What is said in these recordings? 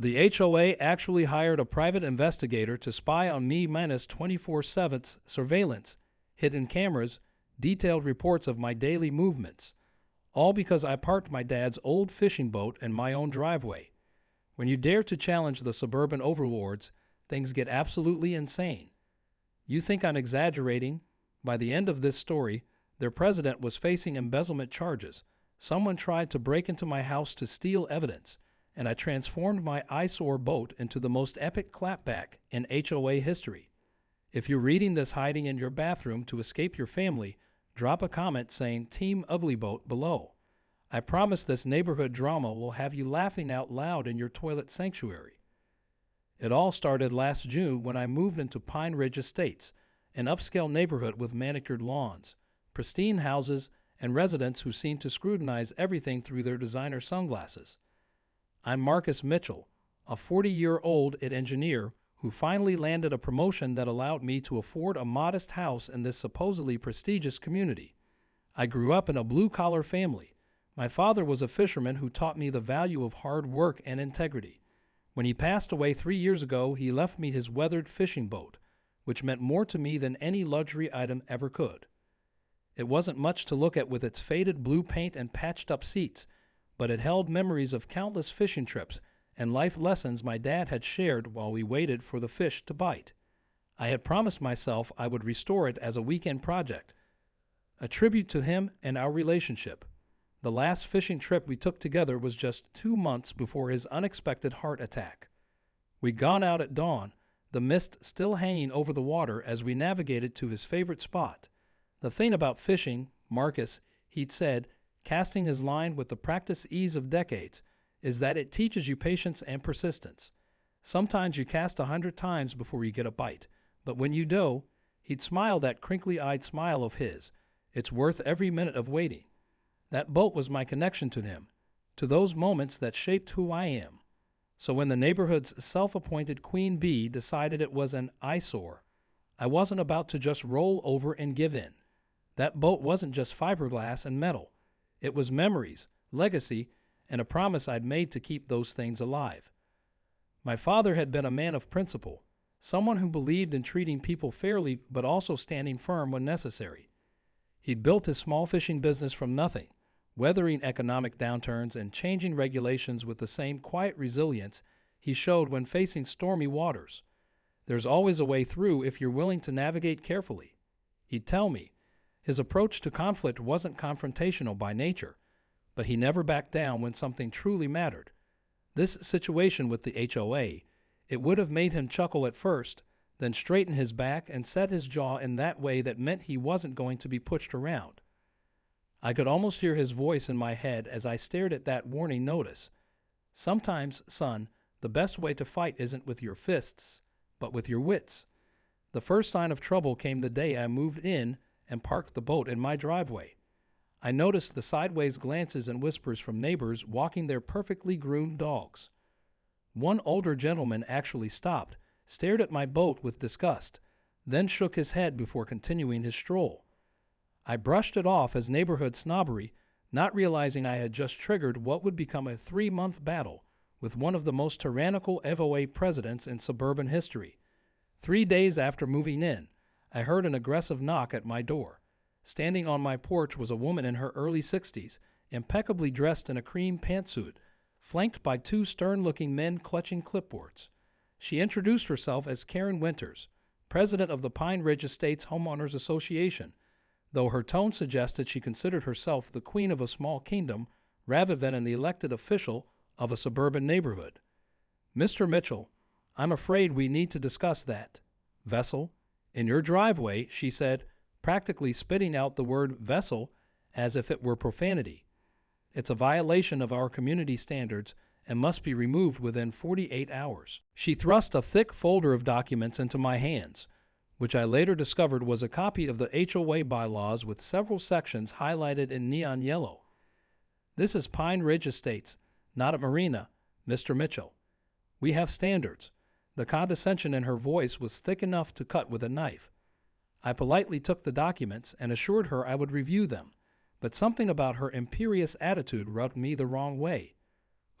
The HOA actually hired a private investigator to spy on me minus 24/7 surveillance, hidden cameras, detailed reports of my daily movements, all because I parked my dad's old fishing boat in my own driveway. When you dare to challenge the suburban overlords, things get absolutely insane. You think I'm exaggerating? By the end of this story, their president was facing embezzlement charges. Someone tried to break into my house to steal evidence, and I transformed my eyesore boat into the most epic clapback in HOA history. If you're reading this hiding in your bathroom to escape your family, drop a comment saying Team Ugly Boat below. I promise this neighborhood drama will have you laughing out loud in your toilet sanctuary. It all started last June when I moved into Pine Ridge Estates, an upscale neighborhood with manicured lawns, pristine houses, and residents who seem to scrutinize everything through their designer sunglasses. I'm Marcus Mitchell, a 40-year-old engineer who finally landed a promotion that allowed me to afford a modest house in this supposedly prestigious community. I grew up in a blue-collar family. My father was a fisherman who taught me the value of hard work and integrity. When he passed away 3 years ago, he left me his weathered fishing boat, which meant more to me than any luxury item ever could. It wasn't much to look at with its faded blue paint and patched-up seats, but it held memories of countless fishing trips and life lessons my dad had shared while we waited for the fish to bite. I had promised myself I would restore it as a weekend project, a tribute to him and our relationship. The last fishing trip we took together was just 2 months before his unexpected heart attack. We'd gone out at dawn, the mist still hanging over the water as we navigated to his favorite spot. The thing about fishing, Marcus, he'd said, casting his line with the practiced ease of decades, is that it teaches you patience and persistence. Sometimes you cast 100 times before you get a bite, but when you do, he'd smile that crinkly-eyed smile of his. It's worth every minute of waiting. That boat was my connection to him, to those moments that shaped who I am. So when the neighborhood's self-appointed queen bee decided it was an eyesore, I wasn't about to just roll over and give in. That boat wasn't just fiberglass and metal. It was memories, legacy, and a promise I'd made to keep those things alive. My father had been a man of principle, someone who believed in treating people fairly but also standing firm when necessary. He'd built his small fishing business from nothing, weathering economic downturns and changing regulations with the same quiet resilience he showed when facing stormy waters. There's always a way through if you're willing to navigate carefully. He'd tell me. His approach to conflict wasn't confrontational by nature, but he never backed down when something truly mattered. This situation with the HOA, it would have made him chuckle at first, then straighten his back and set his jaw in that way that meant he wasn't going to be pushed around. I could almost hear his voice in my head as I stared at that warning notice. Sometimes, son, the best way to fight isn't with your fists, but with your wits. The first sign of trouble came the day I moved in and parked the boat in my driveway. I noticed the sideways glances and whispers from neighbors walking their perfectly groomed dogs. One older gentleman actually stopped, stared at my boat with disgust, then shook his head before continuing his stroll. I brushed it off as neighborhood snobbery, not realizing I had just triggered what would become a 3-month battle with one of the most tyrannical HOA presidents in suburban history. 3 days after moving in, I heard an aggressive knock at my door. Standing on my porch was a woman in her early 60s, impeccably dressed in a cream pantsuit, flanked by 2 stern-looking men clutching clipboards. She introduced herself as Karen Winters, president of the Pine Ridge Estates Homeowners Association, though her tone suggested she considered herself the queen of a small kingdom rather than an elected official of a suburban neighborhood. Mr. Mitchell, I'm afraid we need to discuss that. Vessel, in your driveway, she said, practically spitting out the word vessel as if it were profanity. It's a violation of our community standards and must be removed within 48 hours. She thrust a thick folder of documents into my hands, which I later discovered was a copy of the HOA bylaws with several sections highlighted in neon yellow. This is Pine Ridge Estates, not a marina, Mr. Mitchell. We have standards. The condescension in her voice was thick enough to cut with a knife. I politely took the documents and assured her I would review them, but something about her imperious attitude rubbed me the wrong way.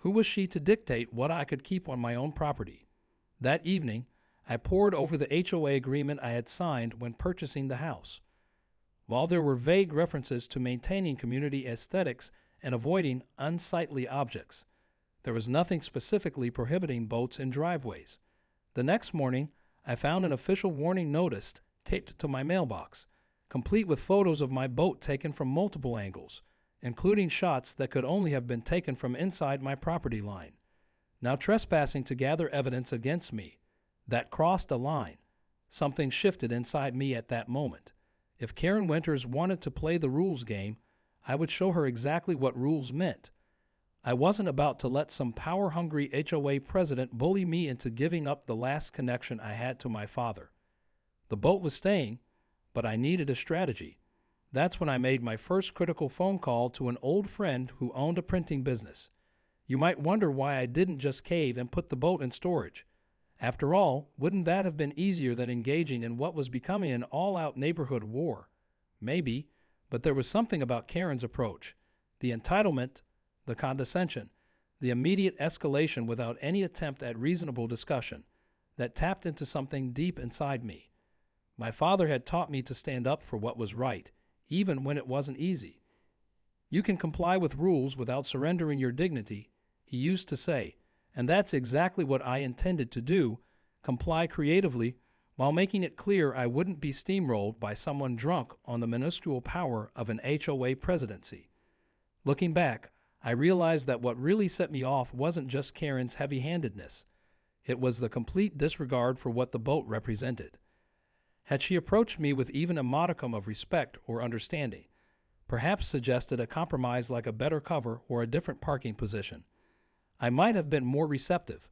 Who was she to dictate what I could keep on my own property? That evening, I pored over the HOA agreement I had signed when purchasing the house. While there were vague references to maintaining community aesthetics and avoiding unsightly objects, there was nothing specifically prohibiting boats in driveways. The next morning, I found an official warning notice taped to my mailbox, complete with photos of my boat taken from multiple angles, including shots that could only have been taken from inside my property line. Now trespassing to gather evidence against me. That crossed a line. Something shifted inside me at that moment. If Karen Winters wanted to play the rules game, I would show her exactly what rules meant. I wasn't about to let some power-hungry HOA president bully me into giving up the last connection I had to my father. The boat was staying, but I needed a strategy. That's when I made my first critical phone call to an old friend who owned a printing business. You might wonder why I didn't just cave and put the boat in storage. After all, wouldn't that have been easier than engaging in what was becoming an all-out neighborhood war? Maybe, but there was something about Karen's approach. The entitlement, the condescension, the immediate escalation without any attempt at reasonable discussion, that tapped into something deep inside me. My father had taught me to stand up for what was right, even when it wasn't easy. You can comply with rules without surrendering your dignity, he used to say, and that's exactly what I intended to do, comply creatively, while making it clear I wouldn't be steamrolled by someone drunk on the minuscule power of an HOA presidency. Looking back, I realized that what really set me off wasn't just Karen's heavy-handedness. It was the complete disregard for what the boat represented. Had she approached me with even a modicum of respect or understanding, perhaps suggested a compromise like a better cover or a different parking position, I might have been more receptive,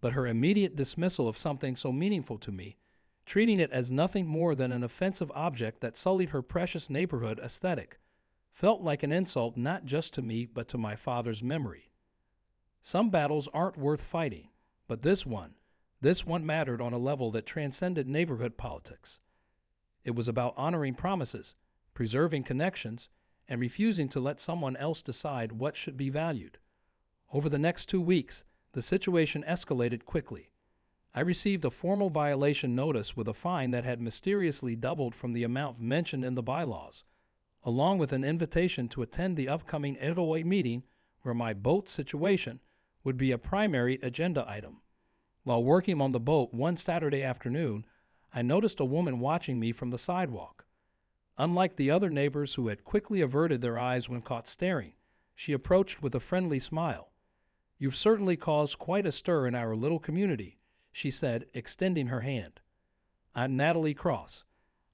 but her immediate dismissal of something so meaningful to me, treating it as nothing more than an offensive object that sullied her precious neighborhood aesthetic, felt like an insult not just to me but to my father's memory. Some battles aren't worth fighting, but this one mattered on a level that transcended neighborhood politics. It was about honoring promises, preserving connections, and refusing to let someone else decide what should be valued. Over the next 2 weeks, the situation escalated quickly. I received a formal violation notice with a fine that had mysteriously doubled from the amount mentioned in the bylaws, along with an invitation to attend the upcoming HOA meeting where my boat situation would be a primary agenda item. While working on the boat one Saturday afternoon, I noticed a woman watching me from the sidewalk. Unlike the other neighbors who had quickly averted their eyes when caught staring, she approached with a friendly smile. "You've certainly caused quite a stir in our little community," she said, extending her hand. "I'm Natalie Cross.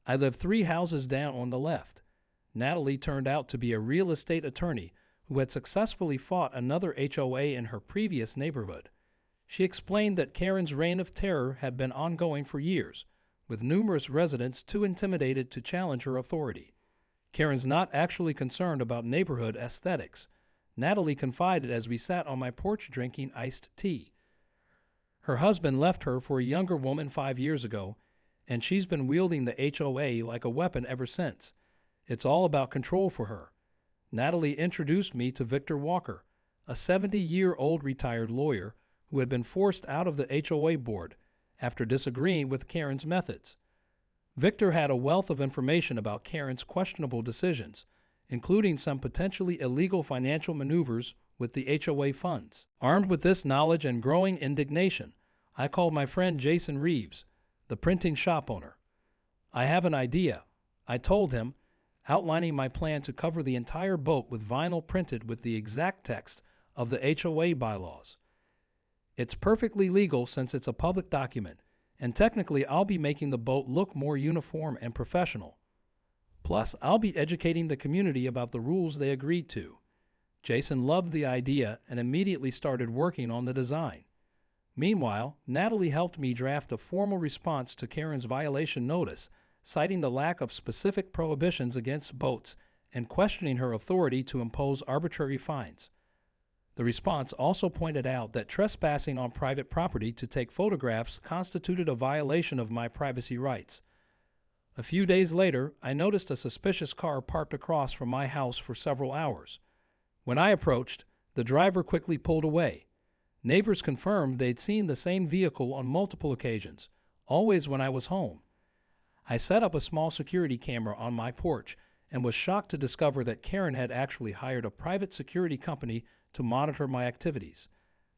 I live 3 houses down on the left." Natalie turned out to be a real estate attorney who had successfully fought another HOA in her previous neighborhood. She explained that Karen's reign of terror had been ongoing for years, with numerous residents too intimidated to challenge her authority. Karen's not actually concerned about neighborhood aesthetics, Natalie confided as we sat on my porch drinking iced tea. Her husband left her for a younger woman 5 years ago, and she's been wielding the HOA like a weapon ever since. It's all about control for her. Natalie introduced me to Victor Walker, a 70-year-old retired lawyer who had been forced out of the HOA board after disagreeing with Karen's methods. Victor had a wealth of information about Karen's questionable decisions, including some potentially illegal financial maneuvers with the HOA funds. Armed with this knowledge and growing indignation, I called my friend Jason Reeves, the printing shop owner. "I have an idea," I told him, outlining my plan to cover the entire boat with vinyl printed with the exact text of the HOA bylaws. "It's perfectly legal since it's a public document, and technically I'll be making the boat look more uniform and professional. Plus, I'll be educating the community about the rules they agreed to." Jason loved the idea and immediately started working on the design. Meanwhile, Natalie helped me draft a formal response to Karen's violation notice, citing the lack of specific prohibitions against boats and questioning her authority to impose arbitrary fines. The response also pointed out that trespassing on private property to take photographs constituted a violation of my privacy rights. A few days later, I noticed a suspicious car parked across from my house for several hours. When I approached, The driver quickly pulled away. Neighbors confirmed they'd seen the same vehicle on multiple occasions, always when I was home. I set up a small security camera on my porch and was shocked to discover that Karen had actually hired a private security company to monitor my activities.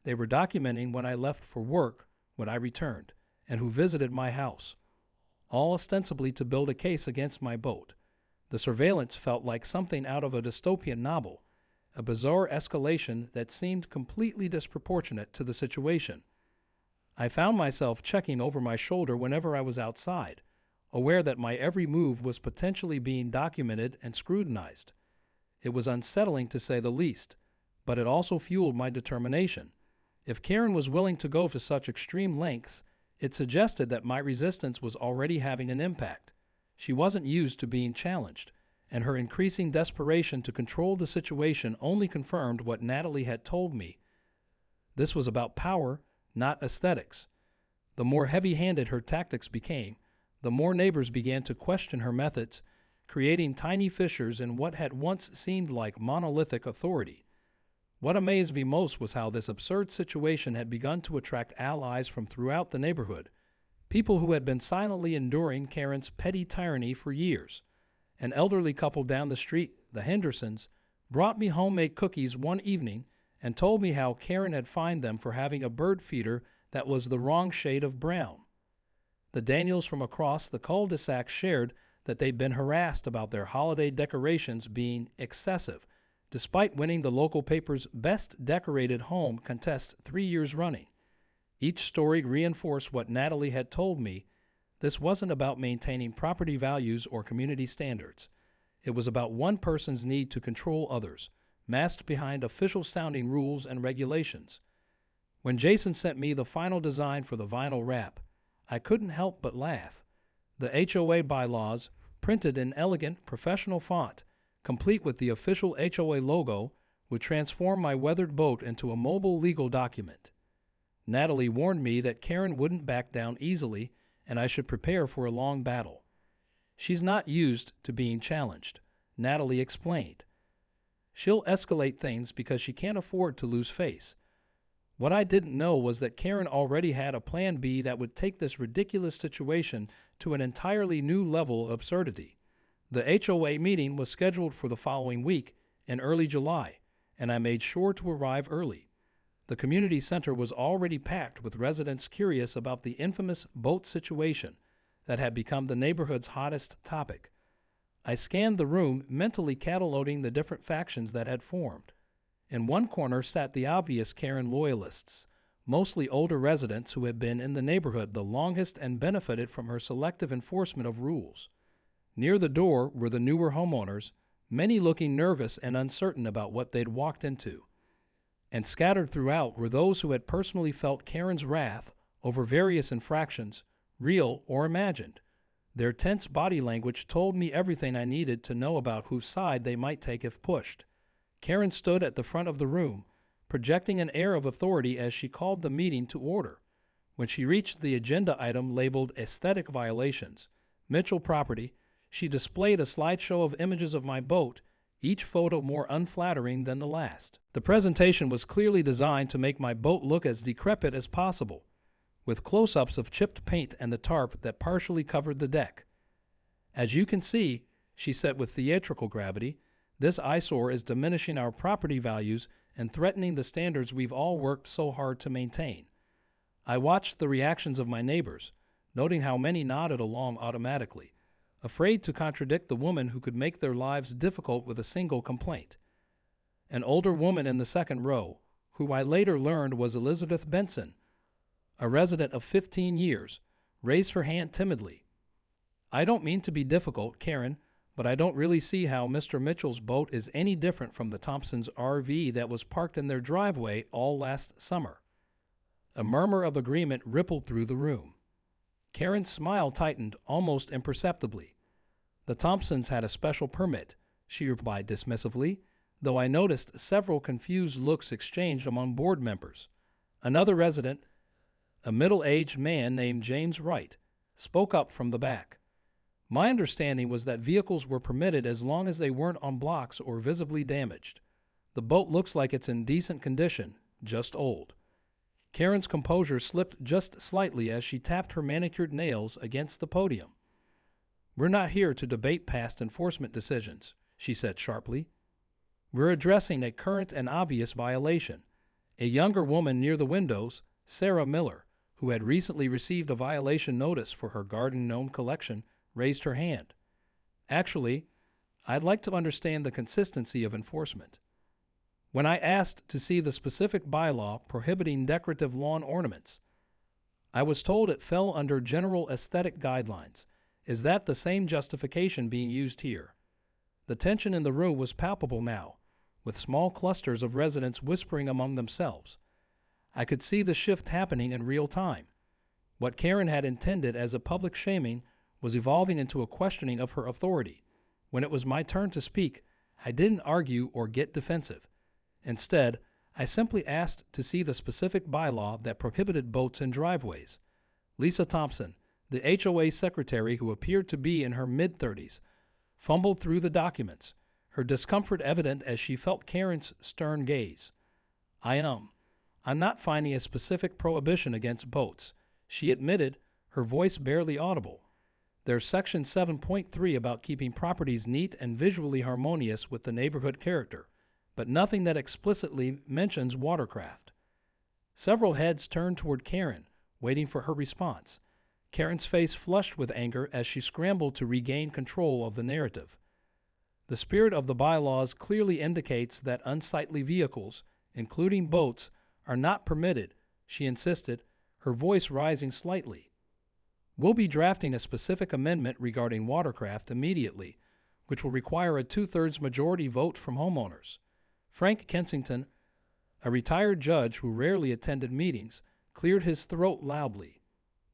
They were documenting when I left for work, when I returned, and who visited my house, all ostensibly to build a case against my boat. The surveillance felt like something out of a dystopian novel, a bizarre escalation that seemed completely disproportionate to the situation. I found myself checking over my shoulder whenever I was outside, aware that my every move was potentially being documented and scrutinized. It was unsettling to say the least, but it also fueled my determination. If Karen was willing to go to such extreme lengths, it suggested that my resistance was already having an impact. She wasn't used to being challenged, and her increasing desperation to control the situation only confirmed what Natalie had told me. This was about power, not aesthetics. The more heavy-handed her tactics became, the more neighbors began to question her methods, creating tiny fissures in what had once seemed like monolithic authority. What amazed me most was how this absurd situation had begun to attract allies from throughout the neighborhood, people who had been silently enduring Karen's petty tyranny for years. An elderly couple down the street, the Hendersons, brought me homemade cookies one evening and told me how Karen had fined them for having a bird feeder that was the wrong shade of brown. The Daniels from across the cul-de-sac shared that they'd been harassed about their holiday decorations being excessive, despite winning the local paper's Best Decorated Home contest 3 years running. Each story reinforced what Natalie had told me. This wasn't about maintaining property values or community standards. It was about one person's need to control others, masked behind official-sounding rules and regulations. When Jason sent me the final design for the vinyl wrap, I couldn't help but laugh. The HOA bylaws, printed in elegant, professional font, complete with the official HOA logo, would transform my weathered boat into a mobile legal document. Natalie warned me that Karen wouldn't back down easily, and I should prepare for a long battle. She's not used to being challenged, Natalie explained. She'll escalate things because she can't afford to lose face. What I didn't know was that Karen already had a plan B that would take this ridiculous situation to an entirely new level of absurdity. The HOA meeting was scheduled for the following week in early July, and I made sure to arrive early. The community center was already packed with residents curious about the infamous boat situation that had become the neighborhood's hottest topic. I scanned the room, mentally cataloging the different factions that had formed. In one corner sat the obvious Karen loyalists, mostly older residents who had been in the neighborhood the longest and benefited from her selective enforcement of rules. Near the door were the newer homeowners, many looking nervous and uncertain about what they'd walked into. And scattered throughout were those who had personally felt Karen's wrath over various infractions, real or imagined. Their tense body language told me everything I needed to know about whose side they might take if pushed. Karen stood at the front of the room, projecting an air of authority as she called the meeting to order. When she reached the agenda item labeled Aesthetic Violations, Mitchell Property, she displayed a slideshow of images of my boat, each photo more unflattering than the last. The presentation was clearly designed to make my boat look as decrepit as possible, with close-ups of chipped paint and the tarp that partially covered the deck. As you can see, she said with theatrical gravity, this eyesore is diminishing our property values and threatening the standards we've all worked so hard to maintain. I watched the reactions of my neighbors, noting how many nodded along automatically, afraid to contradict the woman who could make their lives difficult with a single complaint. An older woman in the second row, who I later learned was Elizabeth Benson, a resident of 15 years, raised her hand timidly. "I don't mean to be difficult, Karen, but I don't really see how Mr. Mitchell's boat is any different from the Thompsons' RV that was parked in their driveway all last summer." A murmur of agreement rippled through the room. Karen's smile tightened almost imperceptibly. "The Thompsons had a special permit," she replied dismissively, though I noticed several confused looks exchanged among board members. Another resident, a middle-aged man named James Wright, spoke up from the back. "My understanding was that vehicles were permitted as long as they weren't on blocks or visibly damaged. The boat looks like it's in decent condition, just old. Karen's composure slipped just slightly as she tapped her manicured nails against the podium. "We're not here to debate past enforcement decisions," she said sharply. "We're addressing a current and obvious violation." A younger woman near the windows, Sarah Miller, who had recently received a violation notice for her garden gnome collection, raised her hand. "Actually, I'd like to understand the consistency of enforcement. When I asked to see the specific bylaw prohibiting decorative lawn ornaments, I was told it fell under general aesthetic guidelines. Is that the same justification being used here?" The tension in the room was palpable now, with small clusters of residents whispering among themselves. I could see the shift happening in real time. What Karen had intended as a public shaming was evolving into a questioning of her authority. When it was my turn to speak, I didn't argue or get defensive. Instead, I simply asked to see the specific bylaw that prohibited boats in driveways. Lisa Thompson, the HOA secretary, who appeared to be in her mid-30s, fumbled through the documents, her discomfort evident as she felt Karen's stern gaze. I'm not finding a specific prohibition against boats," she admitted, her voice barely audible. "There's Section 7.3 about keeping properties neat and visually harmonious with the neighborhood character, but nothing that explicitly mentions watercraft." Several heads turned toward Karen, waiting for her response. Karen's face flushed with anger as she scrambled to regain control of the narrative. "The spirit of the bylaws clearly indicates that unsightly vehicles, including boats, are not permitted," she insisted, her voice rising slightly. "We'll be drafting a specific amendment regarding watercraft immediately, which will require a 2/3 majority vote from homeowners." Frank Kensington, a retired judge who rarely attended meetings, cleared his throat loudly.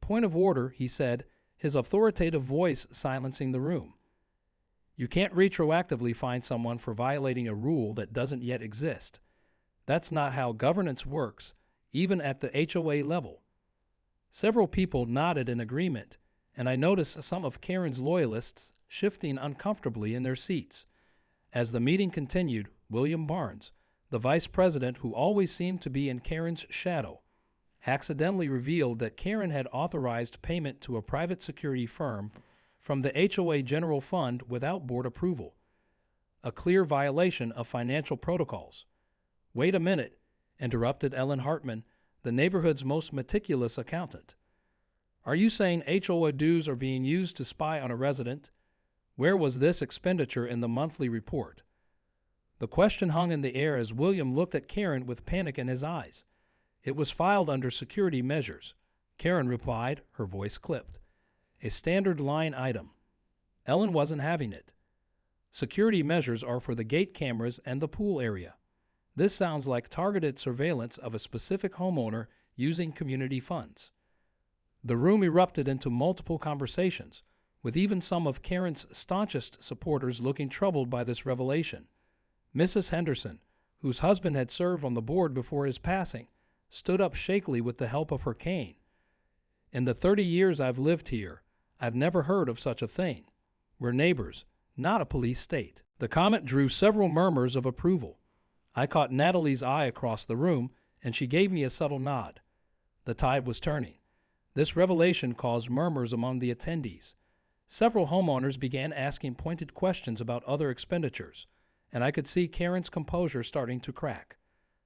"Point of order," he said, his authoritative voice silencing the room. "You can't retroactively fine someone for violating a rule that doesn't yet exist. That's not how governance works, even at the HOA level." Several people nodded in agreement, and I noticed some of Karen's loyalists shifting uncomfortably in their seats. As the meeting continued, William Barnes, the vice president who always seemed to be in Karen's shadow, accidentally revealed that Karen had authorized payment to a private security firm from the HOA General Fund without board approval, a clear violation of financial protocols. "Wait a minute," interrupted Ellen Hartman, the neighborhood's most meticulous accountant. "Are you saying HOA dues are being used to spy on a resident? Where was this expenditure in the monthly report?" The question hung in the air as William looked at Karen with panic in his eyes. "It was filed under security measures," Karen replied, her voice clipped. "A standard line item." Ellen wasn't having it. "Security measures are for the gate cameras and the pool area. This sounds like targeted surveillance of a specific homeowner using community funds." The room erupted into multiple conversations, with even some of Karen's staunchest supporters looking troubled by this revelation. Mrs. Henderson, whose husband had served on the board before his passing, stood up shakily with the help of her cane. "In the 30 years I've lived here, I've never heard of such a thing. We're neighbors, not a police state." The comment drew several murmurs of approval. I caught Natalie's eye across the room, and she gave me a subtle nod. The tide was turning. This revelation caused murmurs among the attendees. Several homeowners began asking pointed questions about other expenditures, and I could see Karen's composure starting to crack.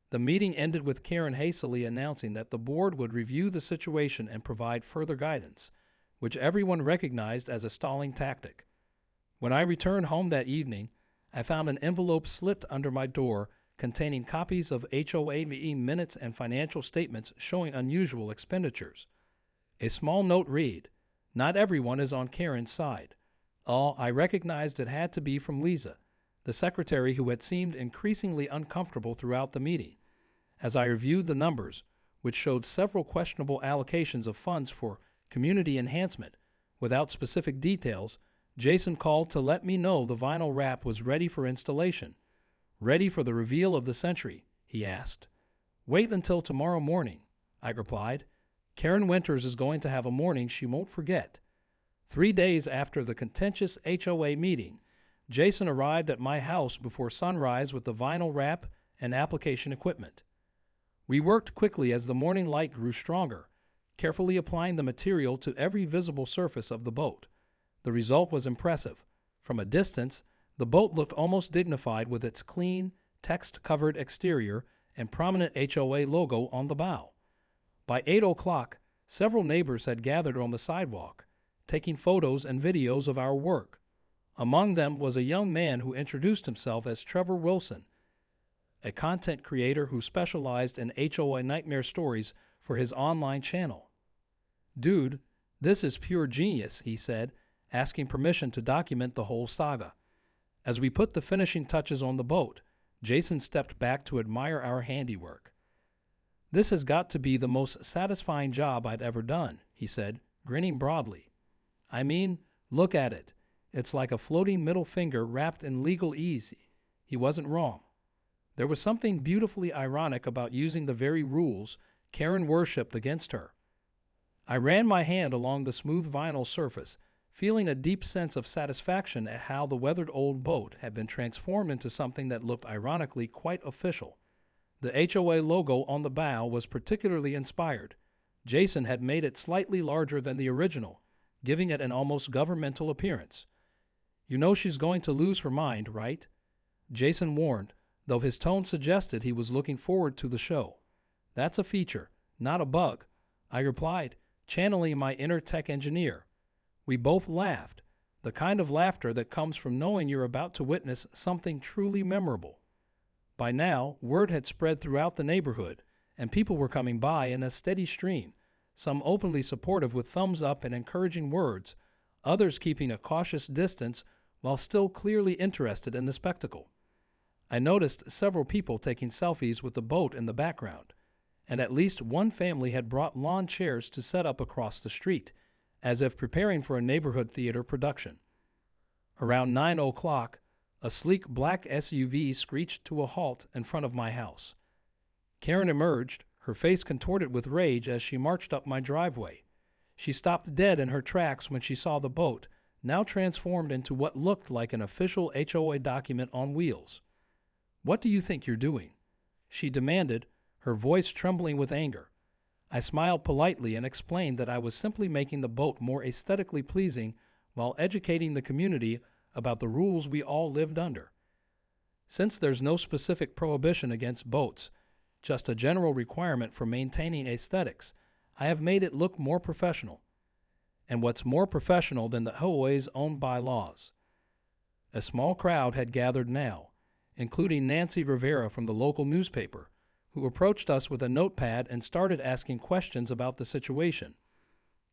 The meeting ended with Karen hastily announcing that the board would review the situation and provide further guidance, which everyone recognized as a stalling tactic. When I returned home that evening, I found an envelope slipped under my door containing copies of HOA meeting minutes and financial statements showing unusual expenditures. A small note read, "Not everyone is on Karen's side." I recognized it had to be from Lisa, the secretary who had seemed increasingly uncomfortable throughout the meeting. As I reviewed the numbers, which showed several questionable allocations of funds for community enhancement, without specific details, Jason called to let me know the vinyl wrap was ready for installation. "Ready for the reveal of the century?" he asked. "Wait until tomorrow morning," I replied. "Karen Winters is going to have a morning she won't forget." 3 days after the contentious HOA meeting, Jason arrived at my house before sunrise with the vinyl wrap and application equipment. We worked quickly as the morning light grew stronger, carefully applying the material to every visible surface of the boat. The result was impressive. From a distance, the boat looked almost dignified with its clean, text-covered exterior and prominent HOA logo on the bow. By 8 o'clock, several neighbors had gathered on the sidewalk, taking photos and videos of our work. Among them was a young man who introduced himself as Trevor Wilson, a content creator who specialized in HOA nightmare stories for his online channel. "Dude, this is pure genius," he said, asking permission to document the whole saga. As we put the finishing touches on the boat, Jason stepped back to admire our handiwork. "This has got to be the most satisfying job I'd ever done," he said, grinning broadly. "I mean, look at it. It's like a floating middle finger wrapped in legalese." He wasn't wrong. There was something beautifully ironic about using the very rules Karen worshipped against her. I ran my hand along the smooth vinyl surface, feeling a deep sense of satisfaction at how the weathered old boat had been transformed into something that looked ironically quite official. The HOA logo on the bow was particularly inspired. Jason had made it slightly larger than the original, giving it an almost governmental appearance. "You know she's going to lose her mind, right?" Jason warned, though his tone suggested he was looking forward to the show. "That's a feature, not a bug," I replied, channeling my inner tech engineer. We both laughed, the kind of laughter that comes from knowing you're about to witness something truly memorable. By now, word had spread throughout the neighborhood, and people were coming by in a steady stream, some openly supportive with thumbs up and encouraging words, others keeping a cautious distance while still clearly interested in the spectacle. I noticed several people taking selfies with the boat in the background, and at least one family had brought lawn chairs to set up across the street, as if preparing for a neighborhood theater production. Around 9 o'clock, a sleek black SUV screeched to a halt in front of my house. Karen emerged, her face contorted with rage as she marched up my driveway. She stopped dead in her tracks when she saw the boat, now transformed into what looked like an official HOA document on wheels. "What do you think you're doing?" she demanded, her voice trembling with anger. I smiled politely and explained that I was simply making the boat more aesthetically pleasing while educating the community about the rules we all lived under. Since there's no specific prohibition against boats, just a general requirement for maintaining aesthetics, I have made it look more professional. And what's more professional than the HOA's own bylaws? A small crowd had gathered now, including Nancy Rivera from the local newspaper, who approached us with a notepad and started asking questions about the situation.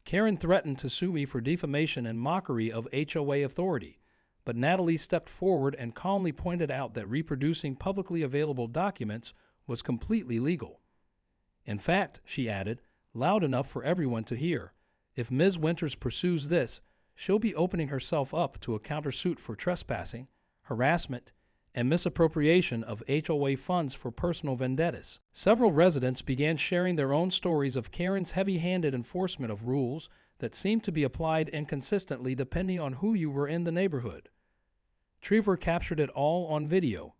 Karen threatened to sue me for defamation and mockery of HOA authority, but Natalie stepped forward and calmly pointed out that reproducing publicly available documents was completely legal. "In fact," she added, loud enough for everyone to hear, "if Ms. Winters pursues this, she'll be opening herself up to a countersuit for trespassing, harassment, and misappropriation of HOA funds for personal vendettas." Several residents began sharing their own stories of Karen's heavy-handed enforcement of rules that seemed to be applied inconsistently depending on who you were in the neighborhood. Trevor captured it all on video,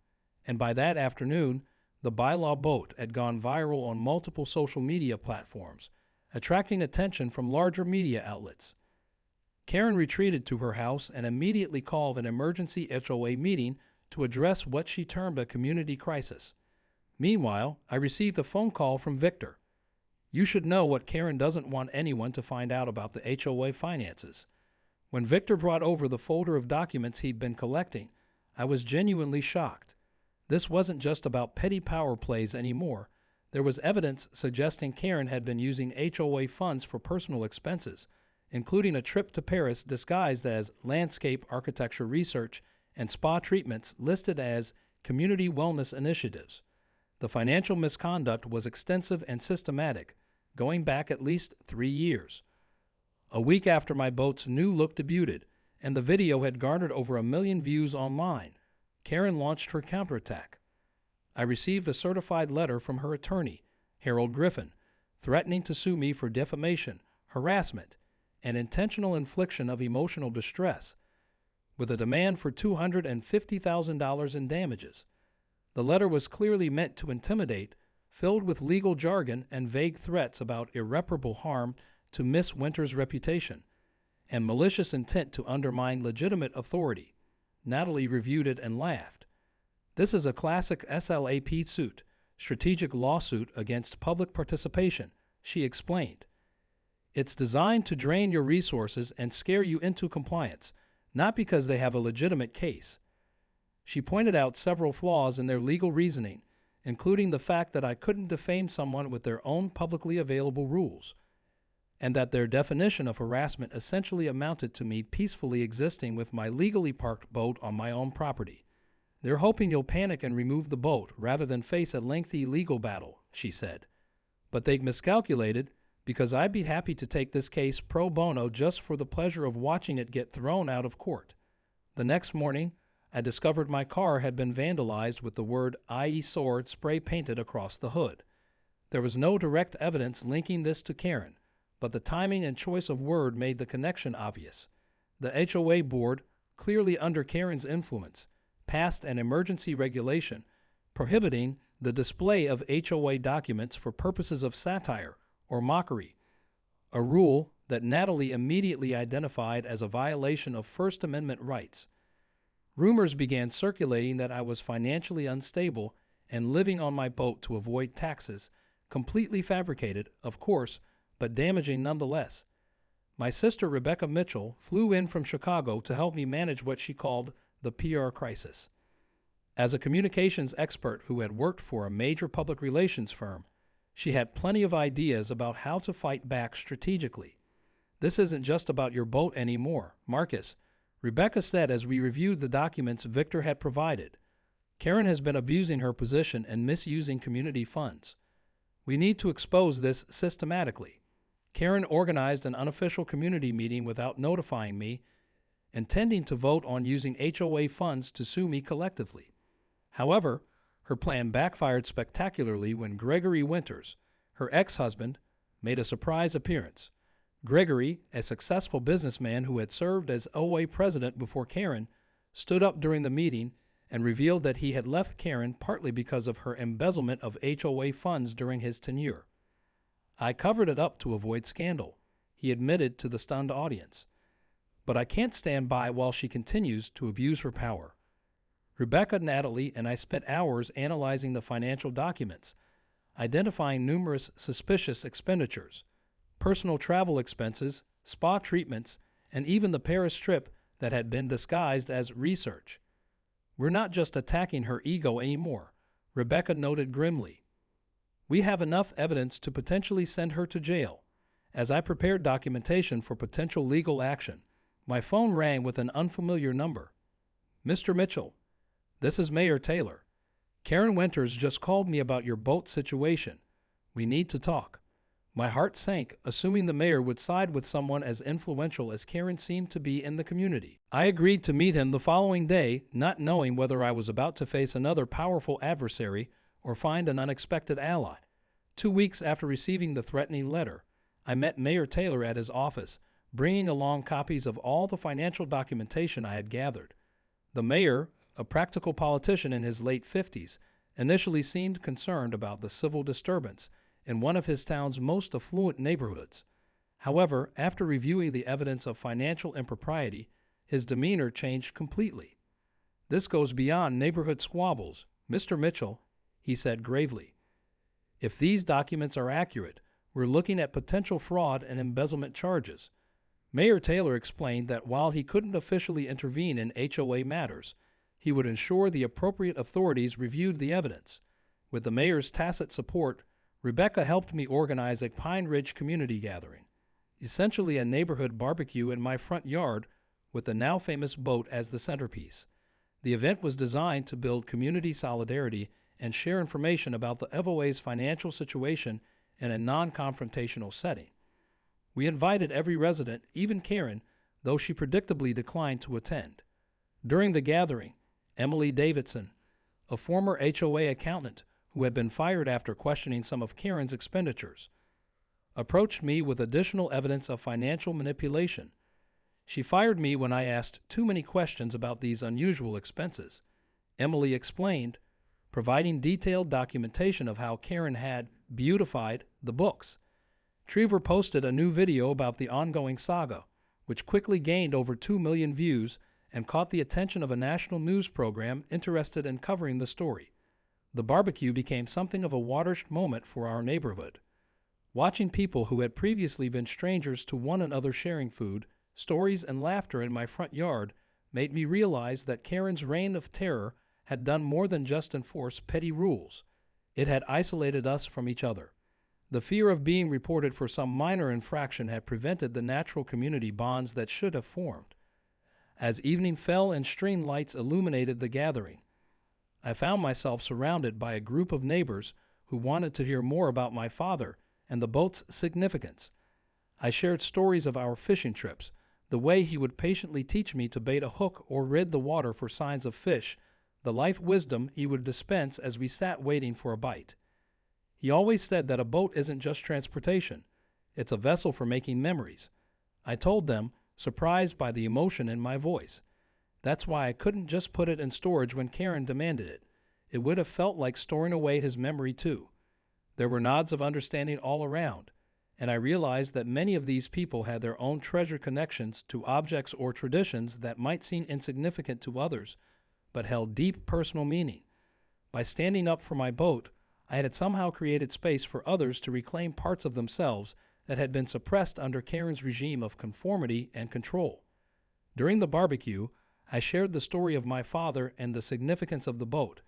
and by that afternoon, the bylaw boat had gone viral on multiple social media platforms, attracting attention from larger media outlets. Karen retreated to her house and immediately called an emergency HOA meeting to address what she termed a community crisis. Meanwhile, I received a phone call from Victor. You should know what Karen doesn't want anyone to find out about the HOA finances. When Victor brought over the folder of documents he'd been collecting, I was genuinely shocked. This wasn't just about petty power plays anymore. There was evidence suggesting Karen had been using HOA funds for personal expenses, including a trip to Paris disguised as landscape architecture research and spa treatments listed as community wellness initiatives. The financial misconduct was extensive and systematic, going back at least 3 years. A week after my boat's new look debuted, and the video had garnered over 1 million views online, Karen launched her counterattack. I received a certified letter from her attorney, Harold Griffin, threatening to sue me for defamation, harassment, and intentional infliction of emotional distress, with a demand for $250,000 in damages. The letter was clearly meant to intimidate, filled with legal jargon and vague threats about irreparable harm to Miss Winter's reputation, and malicious intent to undermine legitimate authority. Natalie reviewed it and laughed. This is a classic SLAP suit, strategic lawsuit against public participation, she explained. It's designed to drain your resources and scare you into compliance, not because they have a legitimate case. She pointed out several flaws in their legal reasoning, including the fact that I couldn't defame someone with their own publicly available rules, and that their definition of harassment essentially amounted to me peacefully existing with my legally parked boat on my own property. They're hoping you'll panic and remove the boat rather than face a lengthy legal battle, she said. But they miscalculated, because I'd be happy to take this case pro bono just for the pleasure of watching it get thrown out of court. The next morning, I discovered my car had been vandalized with the word "IE Sword" spray painted across the hood. There was no direct evidence linking this to Karen, but the timing and choice of word made the connection obvious. The HOA board, clearly under Karen's influence, passed an emergency regulation prohibiting the display of HOA documents for purposes of satire or mockery, a rule that Natalie immediately identified as a violation of First Amendment rights. Rumors began circulating that I was financially unstable and living on my boat to avoid taxes, completely fabricated, of course, but damaging nonetheless. My sister Rebecca Mitchell flew in from Chicago to help me manage what she called the PR crisis. As a communications expert who had worked for a major public relations firm, she had plenty of ideas about how to fight back strategically. "This isn't just about your boat anymore, Marcus," Rebecca said as we reviewed the documents Victor had provided. "Karen has been abusing her position and misusing community funds. We need to expose this systematically. Karen organized an unofficial community meeting without notifying me, intending to vote on using HOA funds to sue me collectively. However, her plan backfired spectacularly when Gregory Winters, her ex-husband, made a surprise appearance. Gregory, a successful businessman who had served as OA president before Karen, stood up during the meeting and revealed that he had left Karen partly because of her embezzlement of HOA funds during his tenure. "I covered it up to avoid scandal," he admitted to the stunned audience. "But I can't stand by while she continues to abuse her power." Rebecca, Natalie, and I spent hours analyzing the financial documents, identifying numerous suspicious expenditures, personal travel expenses, spa treatments, and even the Paris trip that had been disguised as research. "We're not just attacking her ego anymore," Rebecca noted grimly. "We have enough evidence to potentially send her to jail." As I prepared documentation for potential legal action, my phone rang with an unfamiliar number. "Mr. Mitchell, this is Mayor Taylor. Karen Winters just called me about your boat situation. We need to talk." My heart sank, assuming the mayor would side with someone as influential as Karen seemed to be in the community. I agreed to meet him the following day, not knowing whether I was about to face another powerful adversary or find an unexpected ally. 2 weeks after receiving the threatening letter, I met Mayor Taylor at his office, bringing along copies of all the financial documentation I had gathered. The mayor, a practical politician in his late 50s, initially seemed concerned about the civil disturbance in one of his town's most affluent neighborhoods. However, after reviewing the evidence of financial impropriety, his demeanor changed completely. "This goes beyond neighborhood squabbles, Mr. Mitchell," he said gravely. "If these documents are accurate, we're looking at potential fraud and embezzlement charges." Mayor Taylor explained that while he couldn't officially intervene in HOA matters, he would ensure the appropriate authorities reviewed the evidence. With the mayor's tacit support, Rebecca helped me organize a Pine Ridge community gathering, essentially a neighborhood barbecue in my front yard with the now famous boat as the centerpiece. The event was designed to build community solidarity and share information about the HOA's financial situation in a non-confrontational setting. We invited every resident, even Karen, though she predictably declined to attend. During the gathering, Emily Davidson, a former HOA accountant who had been fired after questioning some of Karen's expenditures, approached me with additional evidence of financial manipulation. She fired me when I asked too many questions about these unusual expenses. Emily explained, providing detailed documentation of how Karen had beautified the books. Trevor posted a new video about the ongoing saga, which quickly gained over 2 million views and caught the attention of a national news program interested in covering the story. The barbecue became something of a watershed moment for our neighborhood. Watching people who had previously been strangers to one another sharing food, stories, and laughter in my front yard made me realize that Karen's reign of terror had done more than just enforce petty rules. It had isolated us from each other. The fear of being reported for some minor infraction had prevented the natural community bonds that should have formed. As evening fell and stream lights illuminated the gathering, I found myself surrounded by a group of neighbors who wanted to hear more about my father and the boat's significance. I shared stories of our fishing trips, the way he would patiently teach me to bait a hook or rid the water for signs of fish, the life wisdom he would dispense as we sat waiting for a bite. He always said that a boat isn't just transportation, it's a vessel for making memories. I told them, surprised by the emotion in my voice. That's why I couldn't just put it in storage when Karen demanded it. It would have felt like storing away his memory too. There were nods of understanding all around, and I realized that many of these people had their own treasure connections to objects or traditions that might seem insignificant to others, but held deep personal meaning. By standing up for my boat, I had somehow created space for others to reclaim parts of themselves that had been suppressed under Karen's regime of conformity and control. During the barbecue, I shared the story of my father and the significance of the boat,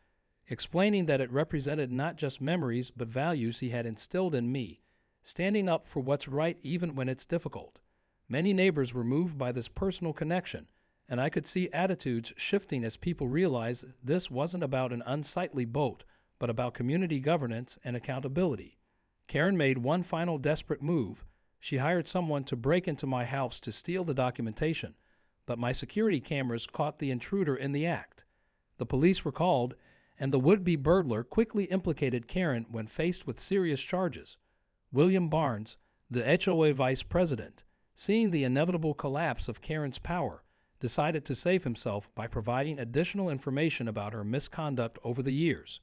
explaining that it represented not just memories but values he had instilled in me, standing up for what's right even when it's difficult. Many neighbors were moved by this personal connection, and I could see attitudes shifting as people realized this wasn't about an unsightly boat, but about community governance and accountability. Karen made one final desperate move. She hired someone to break into my house to steal the documentation, but my security cameras caught the intruder in the act. The police were called, and the would-be burglar quickly implicated Karen when faced with serious charges. William Barnes, the HOA vice president, seeing the inevitable collapse of Karen's power, decided to save himself by providing additional information about her misconduct over the years.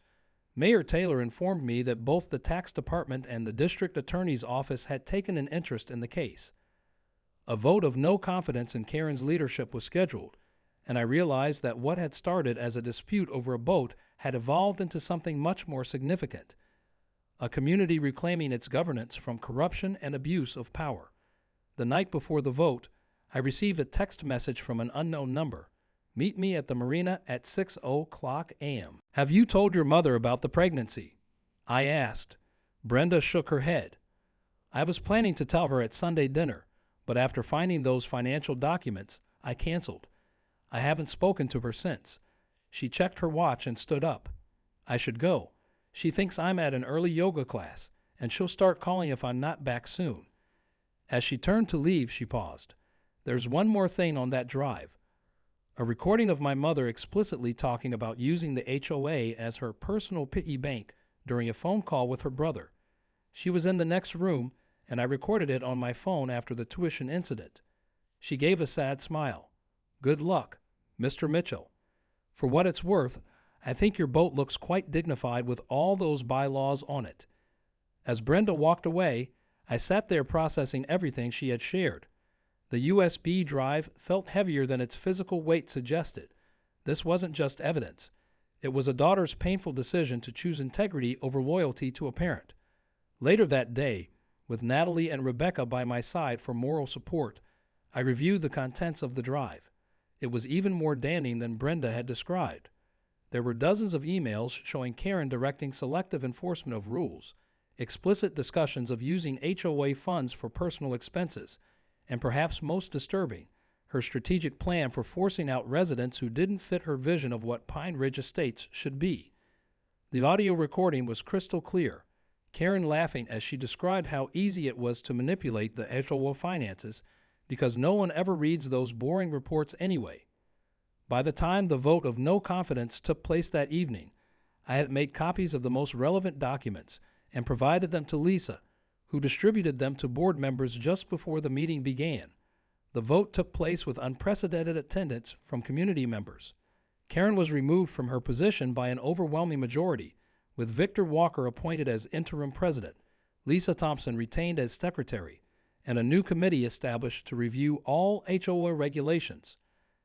Mayor Taylor informed me that both the tax department and the district attorney's office had taken an interest in the case. A vote of no confidence in Karen's leadership was scheduled, and I realized that what had started as a dispute over a boat had evolved into something much more significant, a community reclaiming its governance from corruption and abuse of power. The night before the vote, I received a text message from an unknown number. Meet me at the marina at 6:00 a.m. Have you told your mother about the pregnancy? I asked. Brenda shook her head. I was planning to tell her at Sunday dinner, but after finding those financial documents, I canceled. I haven't spoken to her since. She checked her watch and stood up. I should go. She thinks I'm at an early yoga class, and she'll start calling if I'm not back soon. As she turned to leave, she paused. There's one more thing on that drive. A recording of my mother explicitly talking about using the HOA as her personal piggy bank during a phone call with her brother. She was in the next room, and I recorded it on my phone after the tuition incident. She gave a sad smile. Good luck, Mr. Mitchell. For what it's worth, I think your boat looks quite dignified with all those bylaws on it. As Brenda walked away, I sat there processing everything she had shared. The USB drive felt heavier than its physical weight suggested. This wasn't just evidence. It was a daughter's painful decision to choose integrity over loyalty to a parent. Later that day, with Natalie and Rebecca by my side for moral support, I reviewed the contents of the drive. It was even more damning than Brenda had described. There were dozens of emails showing Karen directing selective enforcement of rules, explicit discussions of using HOA funds for personal expenses, and perhaps most disturbing, her strategic plan for forcing out residents who didn't fit her vision of what Pine Ridge Estates should be. The audio recording was crystal clear, Karen laughing as she described how easy it was to manipulate the HOA finances because no one ever reads those boring reports anyway. By the time the vote of no confidence took place that evening, I had made copies of the most relevant documents and provided them to Lisa, who distributed them to board members just before the meeting began. The vote took place with unprecedented attendance from community members. Karen was removed from her position by an overwhelming majority, with Victor Walker appointed as interim president, Lisa Thompson retained as secretary, and a new committee established to review all HOA regulations.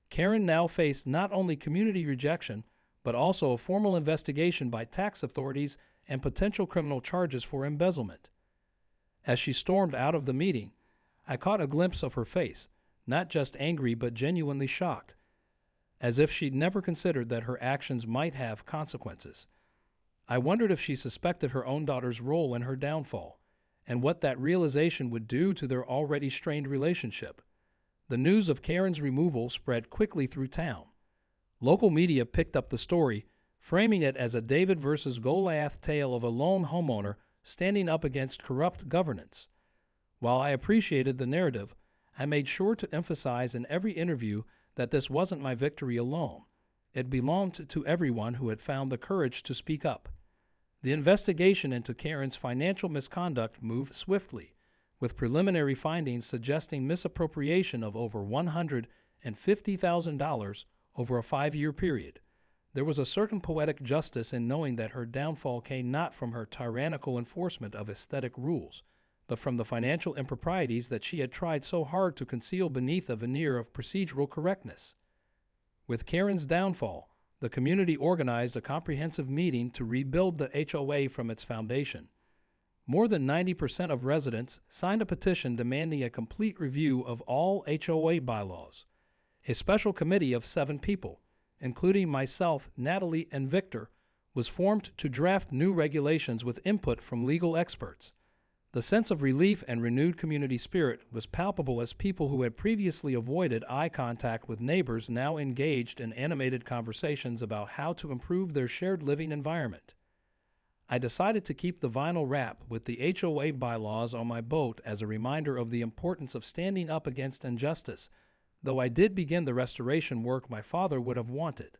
Karen now faced not only community rejection, but also a formal investigation by tax authorities and potential criminal charges for embezzlement. As she stormed out of the meeting, I caught a glimpse of her face, not just angry but genuinely shocked, as if she'd never considered that her actions might have consequences. I wondered if she suspected her own daughter's role in her downfall, and what that realization would do to their already strained relationship. The news of Karen's removal spread quickly through town. Local media picked up the story, framing it as a David versus Goliath tale of a lone homeowner standing up against corrupt governance. While I appreciated the narrative, I made sure to emphasize in every interview that this wasn't my victory alone. It belonged to everyone who had found the courage to speak up. The investigation into Karen's financial misconduct moved swiftly, with preliminary findings suggesting misappropriation of over $150,000 over a 5-year period. There was a certain poetic justice in knowing that her downfall came not from her tyrannical enforcement of aesthetic rules, but from the financial improprieties that she had tried so hard to conceal beneath a veneer of procedural correctness. With Karen's downfall, the community organized a comprehensive meeting to rebuild the HOA from its foundation. More than 90% of residents signed a petition demanding a complete review of all HOA bylaws. A special committee of 7 people, including myself, Natalie, and Victor, was formed to draft new regulations with input from legal experts. The sense of relief and renewed community spirit was palpable as people who had previously avoided eye contact with neighbors now engaged in animated conversations about how to improve their shared living environment. I decided to keep the vinyl wrap with the HOA bylaws on my boat as a reminder of the importance of standing up against injustice, though I did begin the restoration work my father would have wanted.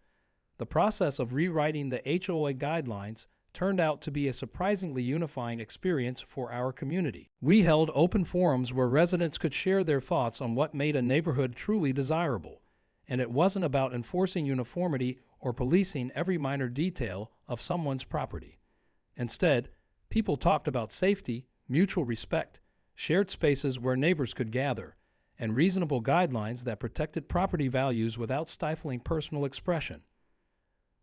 The process of rewriting the HOA guidelines turned out to be a surprisingly unifying experience for our community. We held open forums where residents could share their thoughts on what made a neighborhood truly desirable, and it wasn't about enforcing uniformity or policing every minor detail of someone's property. Instead, people talked about safety, mutual respect, shared spaces where neighbors could gather, and reasonable guidelines that protected property values without stifling personal expression.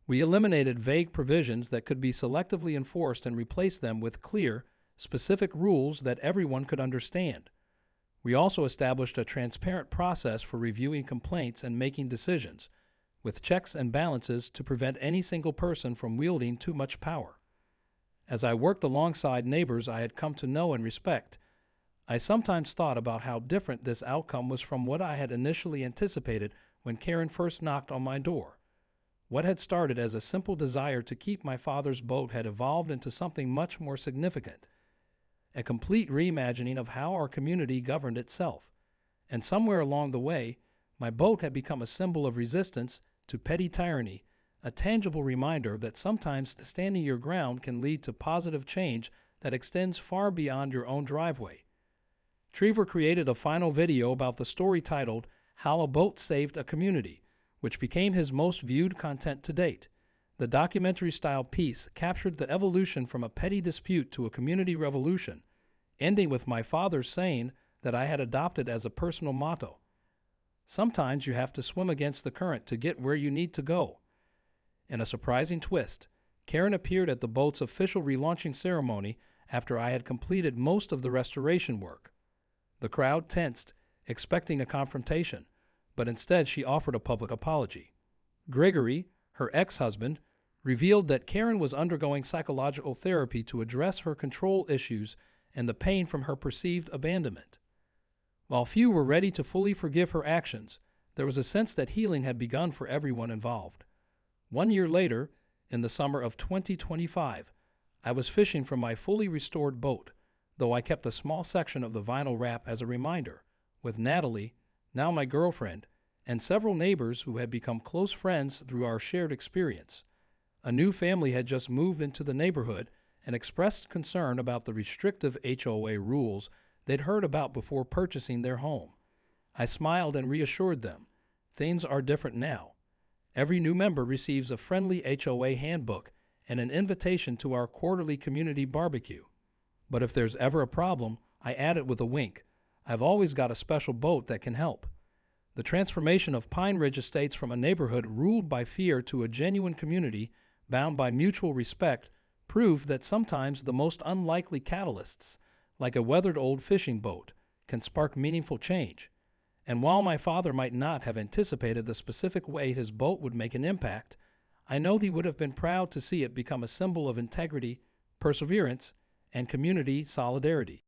We eliminated vague provisions that could be selectively enforced and replaced them with clear, specific rules that everyone could understand. We also established a transparent process for reviewing complaints and making decisions, with checks and balances to prevent any single person from wielding too much power. As I worked alongside neighbors I had come to know and respect, I sometimes thought about how different this outcome was from what I had initially anticipated when Karen first knocked on my door. What had started as a simple desire to keep my father's boat had evolved into something much more significant, a complete reimagining of how our community governed itself. And somewhere along the way, my boat had become a symbol of resistance to petty tyranny, a tangible reminder that sometimes standing your ground can lead to positive change that extends far beyond your own driveway. Trevor created a final video about the story titled How a Boat Saved a Community, which became his most viewed content to date. The documentary-style piece captured the evolution from a petty dispute to a community revolution, ending with my father's saying that I had adopted as a personal motto: "Sometimes you have to swim against the current to get where you need to go." In a surprising twist, Karen appeared at the boat's official relaunching ceremony after I had completed most of the restoration work. The crowd tensed, expecting a confrontation, but instead she offered a public apology. Gregory, her ex-husband, revealed that Karen was undergoing psychological therapy to address her control issues and the pain from her perceived abandonment. While few were ready to fully forgive her actions, there was a sense that healing had begun for everyone involved. 1 year later, in the summer of 2025, I was fishing from my fully restored boat, though I kept a small section of the vinyl wrap as a reminder, with Natalie, now my girlfriend, and several neighbors who had become close friends through our shared experience. A new family had just moved into the neighborhood and expressed concern about the restrictive HOA rules they'd heard about before purchasing their home. I smiled and reassured them, things are different now. Every new member receives a friendly HOA handbook and an invitation to our quarterly community barbecue. But if there's ever a problem, I add it with a wink. I've always got a special boat that can help. The transformation of Pine Ridge Estates from a neighborhood ruled by fear to a genuine community bound by mutual respect proved that sometimes the most unlikely catalysts, like a weathered old fishing boat, can spark meaningful change. And while my father might not have anticipated the specific way his boat would make an impact, I know he would have been proud to see it become a symbol of integrity, perseverance, and community solidarity.